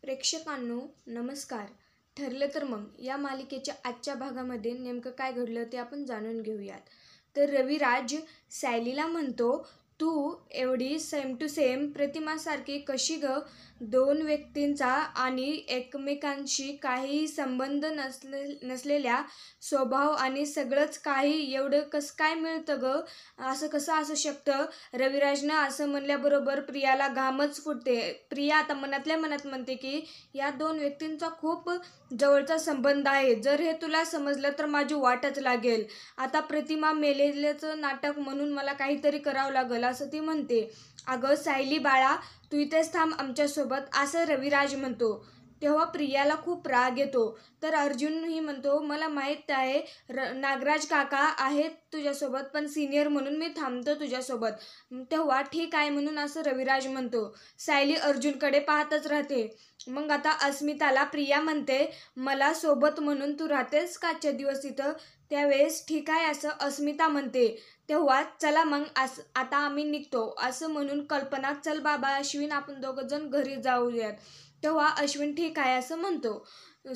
प्रेक्षकांनो नमस्कार. ठरलं तर मग या मालिकेच्या आजच्या भागामध्ये नेमकं काय घडलं ते आपण जाणून घेऊयात. तर रविराज सायलीला म्हणतो, तू एवढी सेम टू सेम प्रतिमासारखी कशी ग? दोन व्यक्तींचा आणि एकमेकांशी काहीही संबंध नसलेल्या स्वभाव आणि सगळंच काही एवढं कसं काय मिळतं ग? असं कसं असू शकतं? रविराजनं असं म्हणल्याबरोबर प्रियाला घामच फुटते. प्रिया आता मनातल्या मनात म्हणते की या दोन व्यक्तींचा खूप जवळचा संबंध आहे. जर हे तुला समजलं तर माझी वाटच लागेल. आता प्रतिमा मेलेल्याचं नाटक म्हणून मला काहीतरी करावं लागेल असं ती म्हणते. अगं सायली बाळा, तू इथेच थांब आमच्यासोबत असं रविराज म्हणतो. तेव्हा प्रियाला खूप राग येतो. तर अर्जुनही म्हणतो, मला माहीत आहे नागराज काका आहेत तुझ्यासोबत, पण सिनियर म्हणून मी थांबतो तुझ्यासोबत. तेव्हा ठीक आहे म्हणून असं रविराज म्हणतो. सायली अर्जुनकडे पाहतच राहते. मग आता अस्मिताला प्रिया म्हणते, मला सोबत म्हणून तू राहतेस का आजच्या दिवस इथं? त्यावेळेस ठीक आहे असं अस्मिता म्हणते. तेव्हा चला मग आता आम्ही निघतो असं म्हणून कल्पना, चल बाबा अश्विन आपण दोघं जण घरी जाऊयात. तेव्हा अश्विन ठीक आहे असं म्हणतो.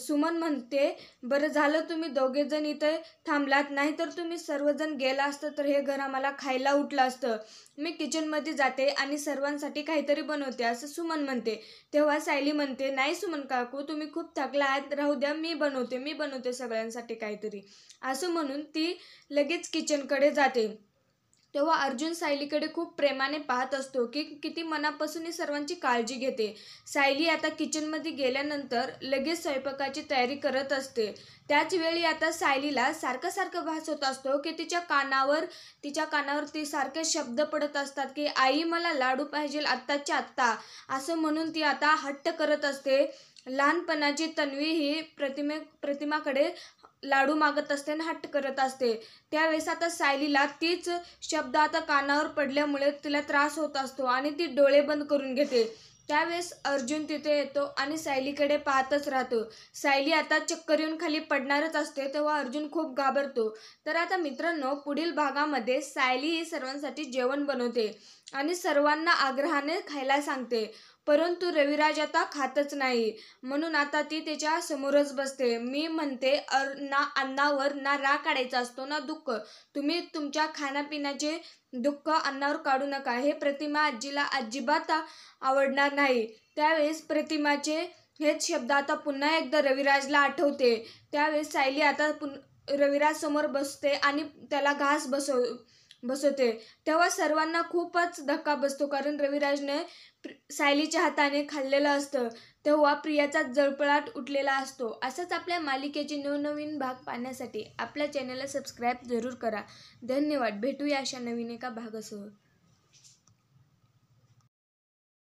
सुमन म्हणते, बरं झालं तुम्ही दोघे जण इथे थांबलात, नाही तर तुम्ही सर्वजण गेला असतं तर हे घर आम्हाला खायला उठलं असतं. मी किचनमध्ये जाते आणि सर्वांसाठी काहीतरी बनवते असं सुमन म्हणते. तेव्हा सायली म्हणते, नाही सुमन काकू तुम्ही खूप थकला आहात, राहू द्या मी बनवते सगळ्यांसाठी काहीतरी असं म्हणून ती लगेच किचनकडे जाते. तेव्हा अर्जुन सायलीकडे खूप प्रेमाने पाहत असतो की किती मनापासून सर्वांची काळजी घेते. सायली आता किचनमध्ये गेल्यानंतर लगेच स्वयंपाकाची तयारी करत असते. त्याच वेळी आता सायलीला सारखं भास होत असतो की तिच्या कानावर ती सारखे शब्द पडत असतात की आई मला लाडू पाहिजे आत्ताच्या आत्ता असं म्हणून ती आता हट्ट करत असते. लहानपणाची तन्वी ही प्रतिमाकडे लाडू मागत असते आणि हट्ट करत असते. त्यावेळेस आता सायलीला तीच शब्द आता कानावर पडल्यामुळे तिला त्रास होत असतो आणि ती डोळे बंद करून घेते. त्यावेळेस अर्जुन तिथे येतो आणि सायलीकडे पाहतच राहतो. सायली आता चक्कर येऊन खाली पडणारच असते. तेव्हा अर्जुन खूप घाबरतो. तर आता मित्रांनो, पुढील भागामध्ये सायली ही सर्वांसाठी जेवण बनवते आणि सर्वांना आग्रहाने खायला सांगते. परंतु रविराज आता खातच नाही. म्हणून आता ती त्याच्या समोरच बसते. मी म्हणते, ना अन्नावर ना राग काढायचा असतो ना दुःख. तुम्ही तुमच्या खाण्यापिण्याचे दुःख अन्नावर काढू नका. हे प्रतिमा आजीला अजिबात आवडणार नाही. त्यावेळेस प्रतिमाचे हेच शब्द आता पुन्हा एकदा रविराजला आठवते. त्यावेळेस सायली आता रविराज समोर बसते आणि त्याला घास बसवते. तेव्हा सर्वांना खूपच धक्का बसतो, कारण रविराजने सायलीच्या हाताने खाल्लेलं असतं. तेव्हा प्रियाचा जळफळाट उठलेला असतो. असंच आपल्या मालिकेचे नवनवीन भाग पाहण्यासाठी आपल्या चॅनलला सबस्क्राईब जरूर करा. धन्यवाद. भेटूया अशा नवीन एका भागासह.